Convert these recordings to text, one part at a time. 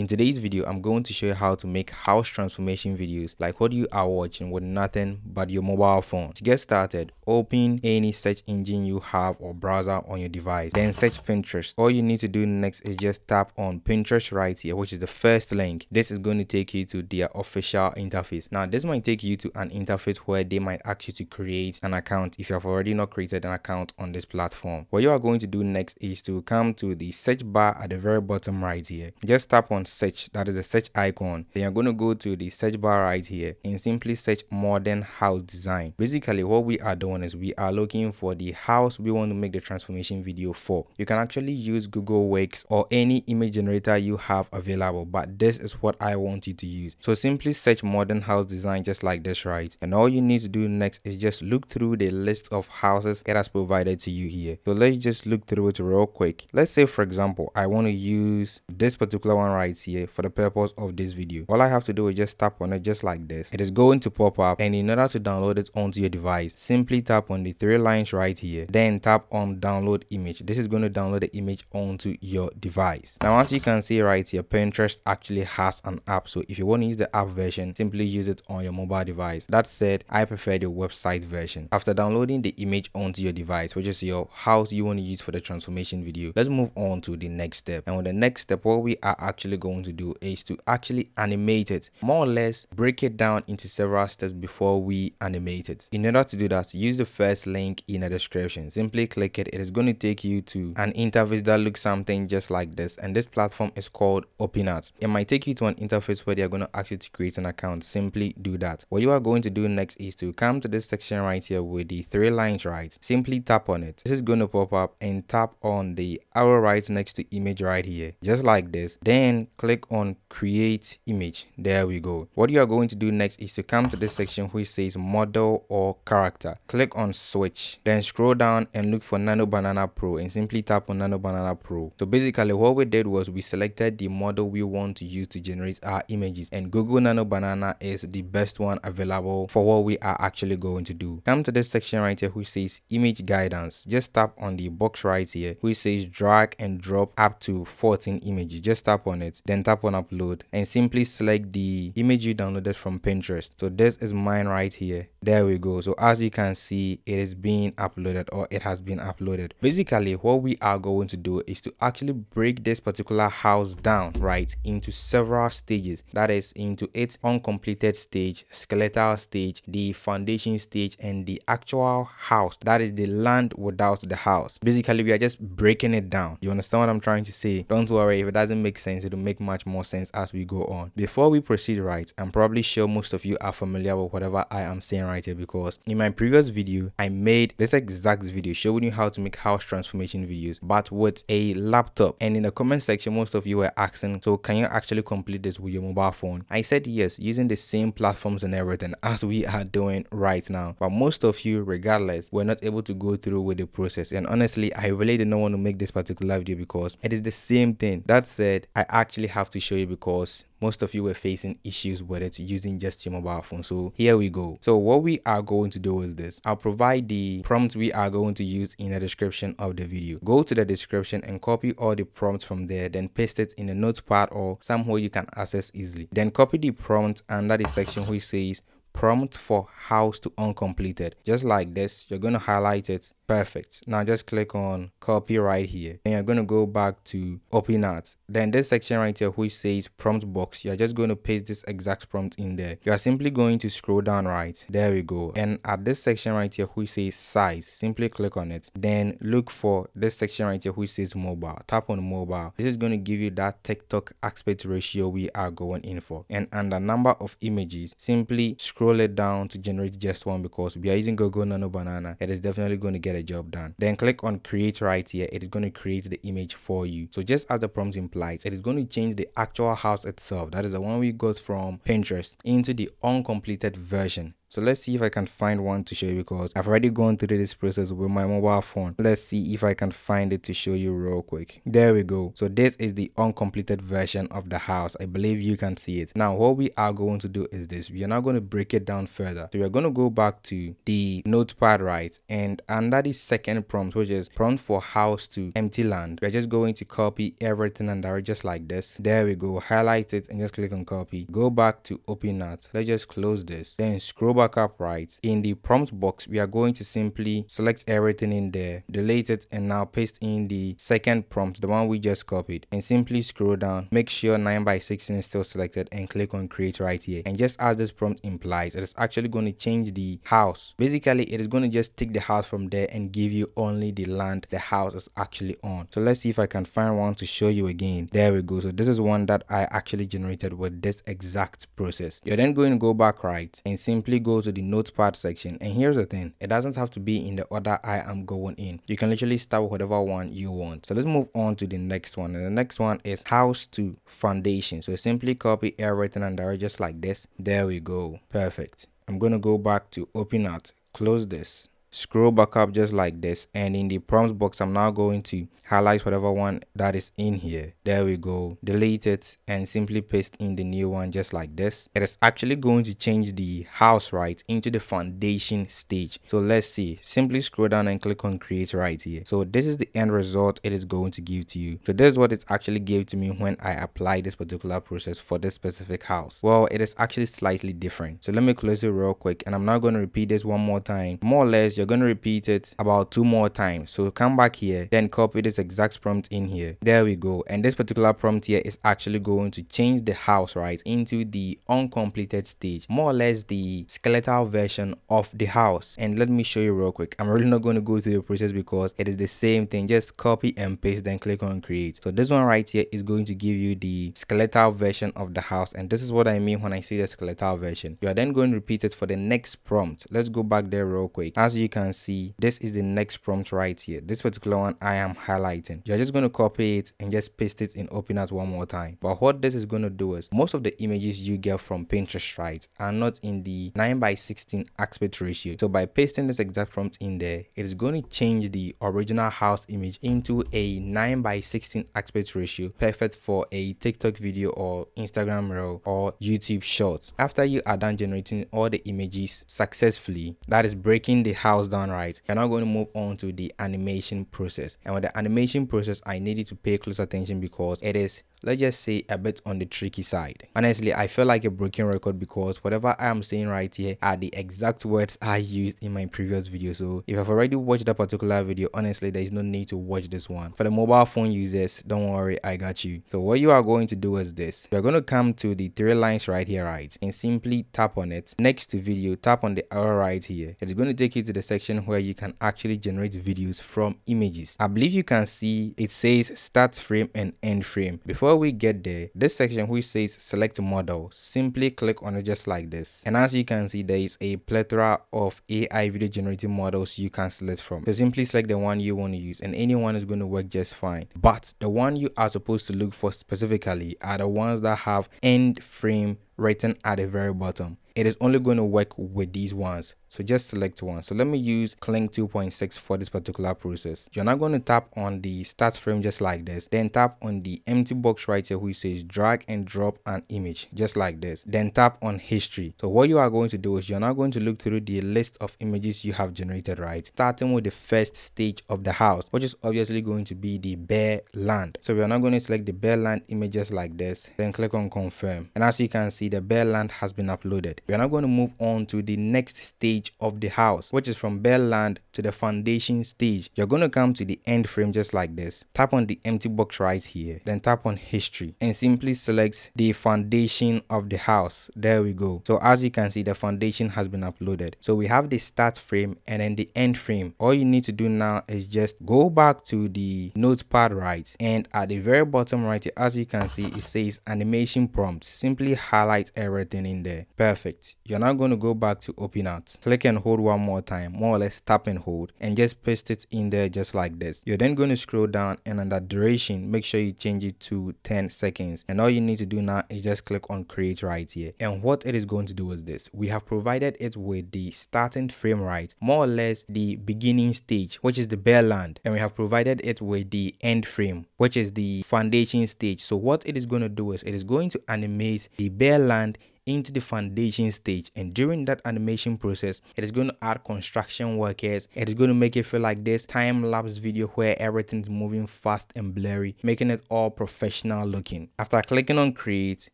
In today's video, I'm going to show you how to make house transformation videos like what you are watching with nothing but your mobile phone. To get started, open any search engine you have or browser on your device, then search Pinterest. All you need to do next is just tap on Pinterest right here, which is the first link. This is going to take you to their official interface. Now, this might take you to an interface where they might ask you to create an account if you have already not created an account on this platform. What you are going to do next is to come to the search bar at the very bottom right here. Just tap on search, that is a search icon. Then you're going to go to the search bar right here and simply search modern house design. Basically, what we are doing is we are looking for the house we want to make the transformation video for. You can actually use Google Works or any image generator you have available, but this is what I want you to use. So simply search modern house design just like this, right? And all you need to do next is just look through the list of houses it has provided to you here. So let's just look through it real quick. Let's say, for example, I want to use this particular one right here for the purpose of this video. All I have to do is just tap on it just like this. It is going to pop up, and in order to download it onto your device, simply tap on the three lines right here, then tap on download image. This is going to download the image onto your device. Now, as you can see right here, Pinterest actually has an app, so if you want to use the app version, simply use it on your mobile device. That said, I prefer the website version. After downloading the image onto your device, which is your house you want to use for the transformation video, let's move on to the next step. And with the next step, what we are actually going to do is to actually animate it, more or less break it down into several steps before we animate it. In order to do that, use the first link in the description. Simply click it. It is going to take you to an interface that looks something just like this, and this platform is called OpenArt. It might take you to an interface where they are going to ask you to create an account. Simply do that. What you are going to do next is to come to this section right here with the three lines, right? Simply tap on it. This is going to pop up, and tap on the arrow right next to image right here, just like this. Then click on create image. There we go. What you are going to do next is to come to this section which says model or character. Click on switch, then scroll down and look for Nano Banana Pro and simply tap on Nano Banana Pro. So basically what we did was we selected the model we want to use to generate our images, and Google Nano Banana is the best one available for what we are actually going to do. Come to this section right here which says image guidance. Just tap on the box right here which says drag and drop up to 14 images. Just tap on it, then tap on upload and simply select the image you downloaded from Pinterest. So this is mine right here. There we go. So as you can see, it is being uploaded, or it has been uploaded. Basically what we are going to do is to actually break this particular house down right into several stages. That is into its uncompleted stage, skeletal stage, the foundation stage, and the actual house, that is the land without the house. Basically we are just breaking it down. You understand what I'm trying to say? Don't worry if it doesn't make sense, it will make much more sense as we go on. Before we proceed, right, I'm probably sure most of you are familiar with whatever I am saying right here, because in my previous video I made this exact video showing you how to make house transformation videos but with a laptop, and in the comment section most of you were asking, so can you actually complete this with your mobile phone? I said yes, using the same platforms and everything as we are doing right now, but most of you regardless were not able to go through with the process, and honestly I really did not want to make this particular video because it is the same thing. That said, I actually have to show you because most of you were facing issues with it using just your mobile phone. So here we go. So what we are going to do is this. I'll provide the prompts we are going to use in the description of the video. Go to the description and copy all the prompts from there, then paste it in a notepad or somewhere you can access easily. Then copy the prompt under the section which says prompt for house to uncompleted. Just like this, you're going to highlight it. Perfect. Now just click on copy right here, and you're going to go back to OpenArt. Then this section right here which says prompt box, you're just going to paste this exact prompt in there. You are simply going to scroll down right. There we go. And at this section right here which says size, simply click on it. Then look for this section right here which says mobile. Tap on mobile. This is going to give you that TikTok aspect ratio we are going in for. And under number of images, simply scroll it down to generate just one, because we are using Google Nano Banana. It is definitely going to get a job done. Then click on create right here. It is going to create the image for you. So just as the prompt implies, it is going to change the actual house itself, that is the one we got from Pinterest, into the uncompleted version. So let's see if I can find one to show you, because I've already gone through this process with my mobile phone. Let's see if I can find it to show you real quick. There we go. So this is the uncompleted version of the house. I believe you can see it. Now what we are going to do is this. We are now going to break it down further. So we are going to go back to the notepad, right? And under the second prompt, which is prompt for house to empty land, we're just going to copy everything and direct just like this. There we go. Highlight it and just click on copy. Go back to OpenArt. Let's just close this. Then scroll back up, right? In the prompt box, we are going to simply select everything in there, delete it, and now paste in the second prompt, the one we just copied, and simply scroll down. Make sure 9:16 is still selected and click on create right here. And just as this prompt implies, it is actually going to change the house. Basically, it is going to just take the house from there and give you only the land the house is actually on. So let's see if I can find one to show you again. There we go. So this is one that I actually generated with this exact process. You're then going to go back, right, and simply go to the notepad section. And here's the thing, it doesn't have to be in the order I am going in. You can literally start with whatever one you want. So let's move on to the next one, and the next one is house to foundation. So simply copy everything and direct just like this. There we go. Perfect. I'm going to go back to OpenArt, close this, scroll back up just like this, and in the prompt box I'm now going to highlight whatever one that is in here. There we go. Delete it and simply paste in the new one just like this. It is actually going to change the house, right, into the foundation stage. So let's see. Simply scroll down and click on create right here. So this is the end result it is going to give to you. So this is what it actually gave to me when I applied this particular process for this specific house. Well, it is actually slightly different. So let me close it real quick, and I'm now going to repeat this one more time. More or less, you're going to repeat it about 2 more times. So come back here, then copy this exact prompt in here. There we go. And this particular prompt here is actually going to change the house, right, into the uncompleted stage, more or less the skeletal version of the house. And let me show you real quick. I'm really not going to go through the process because it is the same thing. Just copy and paste, then click on create. So this one right here is going to give you the skeletal version of the house, and this is what I mean when I say the skeletal version. You are then going to repeat it for the next prompt. Let's go back there real quick. As you can see, this is the next prompt right here. This particular one I am highlighting. You're just going to copy it and just paste it in OpenArt one more time. But what this is going to do is, most of the images you get from Pinterest, right, are not in the 9:16 aspect ratio. So by pasting this exact prompt in there, it is going to change the original house image into a 9:16 aspect ratio, perfect for a TikTok video or Instagram reel or YouTube shorts. After you are done generating all the images successfully, that is breaking the house down, right, you're now going to move on to the animation process. And with the animation process, I need you to pay close attention because it is, let's just say, a bit on the tricky side. Honestly, I feel like a broken record because whatever I am saying right here are the exact words I used in my previous video. So if you've already watched that particular video, honestly, there is no need to watch this one. For the mobile phone users, don't worry, I got you. So what you are going to do is this. You're going to come to the 3 lines right here, right, and simply tap on it. Next to video, tap on the arrow right here. It's going to take you to the section where you can actually generate videos from images. I believe you can see it says start frame and end frame. Before we get there, this section which says select model, simply click on it just like this. And as you can see, there is a plethora of AI video generating models you can select from. So simply select the one you want to use, and anyone is going to work just fine. But the one you are supposed to look for specifically are the ones that have end frame written at the very bottom. It is only going to work with these ones. So just select one. So let me use Clink 2.6 for this particular process. You're now going to tap on the start frame just like this. Then tap on the empty box right here which says drag and drop an image just like this. Then tap on history. So what you are going to do is you're now going to look through the list of images you have generated, right, starting with the first stage of the house, which is obviously going to be the bare land. So we are now going to select the bare land images like this, then click on confirm. And as you can see, the bare land has been uploaded. We are now going to move on to the next stage of the house, which is from bare land to the foundation stage. You're going to come to the end frame just like this. Tap on the empty box right here, then tap on history and simply select the foundation of the house. There we go. So as you can see, the foundation has been uploaded. So we have the start frame and then the end frame. All you need to do now is just go back to the notepad, right, and at the very bottom right here, as you can see, it says animation prompt. Simply highlight everything in there. Perfect. You're now going to go back to OpenArt, click and hold one more time, more or less tap and hold, and just paste it in there just like this. You're then going to scroll down, and under duration, make sure you change it to 10 seconds. And all you need to do now is just click on create right here. And what it is going to do is this: we have provided it with the starting frame, right, more or less the beginning stage, which is the bare land, and we have provided it with the end frame, which is the foundation stage. So what it is going to do is it is going to animate the bare land into the foundation stage, and during that animation process, it is going to add construction workers. It is going to make it feel like this time-lapse video where everything's moving fast and blurry, making it all professional looking. After clicking on create,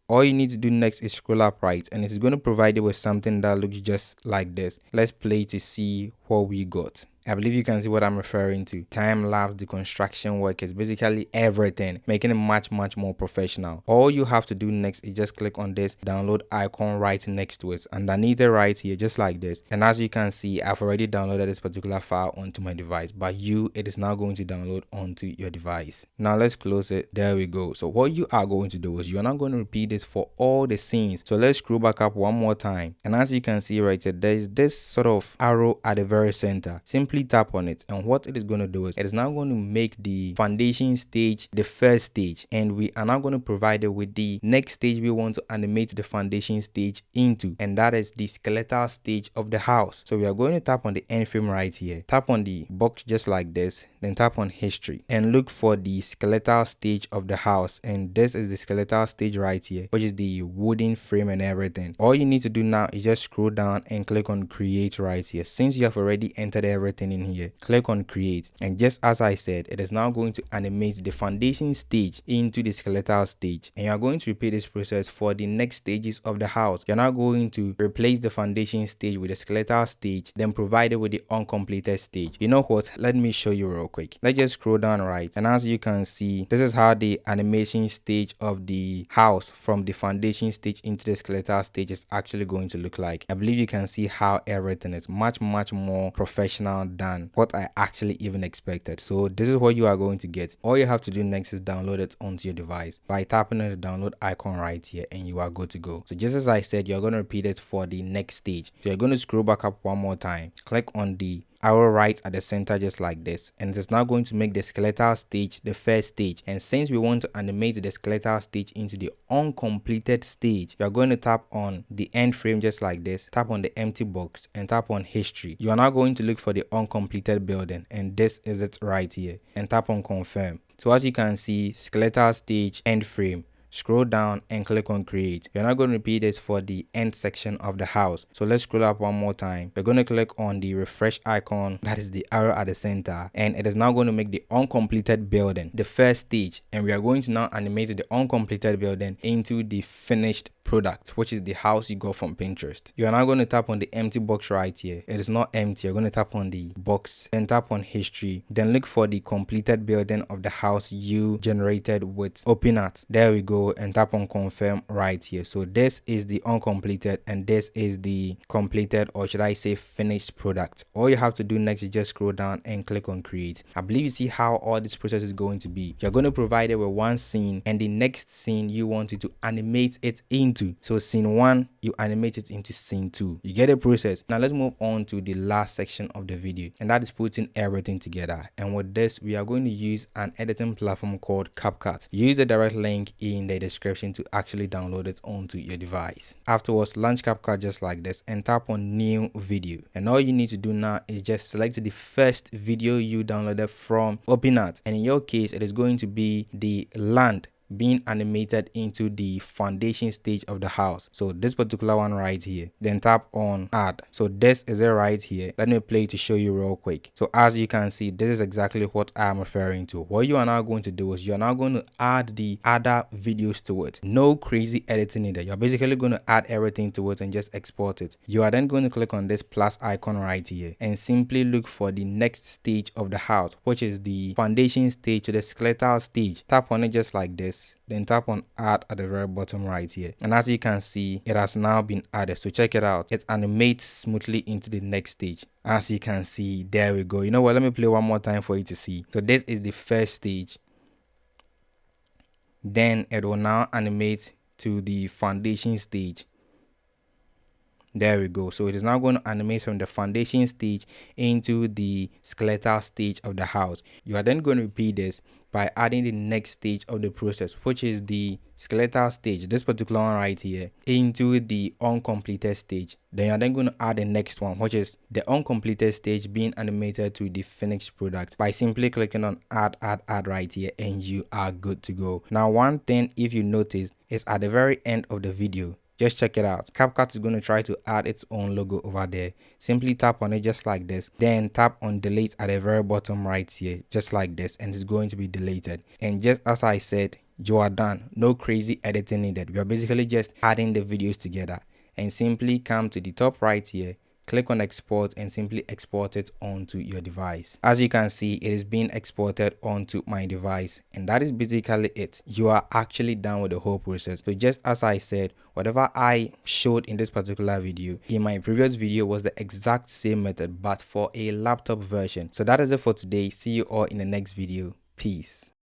all you need to do next is scroll up right, and it is going to provide you with something that looks just like this. Let's play to see what we got. I believe you can see what I'm referring to. Time lapse, the construction work, is basically everything, making it much more professional. All you have to do next is just click on this download icon right next to it, underneath it right here, just like this. And as you can see, I've already downloaded this particular file onto my device, but it is now going to download onto your device. Now let's close it. There we go. So what you are going to do is you're not going to repeat this for all the scenes. So let's scroll back up one more time, and as you can see right here, there's this sort of arrow at the very center. Simply tap on it, and what it is going to do is it is now going to make the foundation stage the first stage, and we are now going to provide it with the next stage we want to animate the foundation stage into, and that is the skeletal stage of the house. So we are going to tap on the end frame right here, tap on the box just like this, then tap on history and look for the skeletal stage of the house, and this is the skeletal stage right here, which is the wooden frame and everything. All you need to do now is just scroll down and click on create right here. Since you have already entered everything in here, click on create, and just as I said, it is now going to animate the foundation stage into the skeletal stage, and you are going to repeat this process for the next stages of the house. You're now going to replace the foundation stage with the skeletal stage, then provide it with the uncompleted stage. You know what, let me show you real quick. Let's just scroll down right, and as you can see, this is how the animation stage of the house from the foundation stage into the skeletal stage is actually going to look like. I believe you can see how everything is much more professional than what I actually even expected. So this is what you are going to get. All you have to do next is download it onto your device by tapping on the download icon right here, and you are good to go. So just as I said, you're going to repeat it for the next stage. So you're going to scroll back up one more time, click on the arrow right at the center just like this, and it is now going to make the skeletal stage the first stage. And since we want to animate the skeletal stage into the uncompleted stage, you are going to tap on the end frame just like this, tap on the empty box and tap on history. You are now going to look for the uncompleted building, and this is it right here, and tap on confirm. So as you can see, skeletal stage, end frame. Scroll down and click on create. You're not going to repeat it for the end section of the house. So let's scroll up one more time. We're going to click on the refresh icon, that is the arrow at the center, and it is now going to make the uncompleted building the first stage, and we are going to now animate the uncompleted building into the finished product, which is the house you got from Pinterest. You are now going to tap on the empty box right here. It is not empty. You're going to tap on the box, then tap on history, then look for the completed building of the house you generated with OpenArt. There we go, and tap on confirm right here. So this is the uncompleted, and this is the completed, or should I say finished product. All you have to do next is just scroll down and click on create. I believe you see how all this process is going to be. You're going to provide it with one scene, and the next scene you want it to animate it into. So scene 1, you animate it into scene 2. You get the process. Now let's move on to the last section of the video, and that is putting everything together. And with this, we are going to use an editing platform called Capcut. Use the direct link in the description to actually download it onto your device. Afterwards, launch Capcut just like this and tap on new video, and all you need to do now is just select the first video you downloaded from OpenArt, and in your case it is going to be the land being animated into the foundation stage of the house. So this particular one right here, then tap on add. So this is it right here. Let me play to show you real quick. So as you can see, this is exactly what I'm referring to. What you are now going to do is you are now going to add the other videos to it. No crazy editing needed. You're basically going to add everything to it and just export it. You are then going to click on this plus icon right here and simply look for the next stage of the house, which is the foundation stage to the skeletal stage. Tap on it just like this, then tap on add at the very bottom right here, and as you can see, it has now been added. So check it out, it animates smoothly into the next stage. As you can see, there we go. You know what, let me play one more time for you to see. So this is the first stage, then it will now animate to the foundation stage. There we go. So it is now going to animate from the foundation stage into the skeletal stage of the house. You are then going to repeat this by adding the next stage of the process, which is the skeletal stage, this particular one right here, into the uncompleted stage. Then you're then going to add the next one, which is the uncompleted stage being animated to the finished product by simply clicking on add right here, and you are good to go. Now, one thing, if you notice, is at the very end of the video. Just check it out. Capcut is going to try to add its own logo over there. Simply tap on it just like this. Then tap on delete at the very bottom right here, just like this, and it's going to be deleted. And just as I said, you are done. No crazy editing needed. We are basically just adding the videos together. And simply come to the top right here, click on export, and simply export it onto your device. As you can see, it is being exported onto my device, and that is basically it. You are actually done with the whole process. So just as I said, whatever I showed in this particular video in my previous video was the exact same method, but for a laptop version. So that is it for today. See you all in the next video. Peace.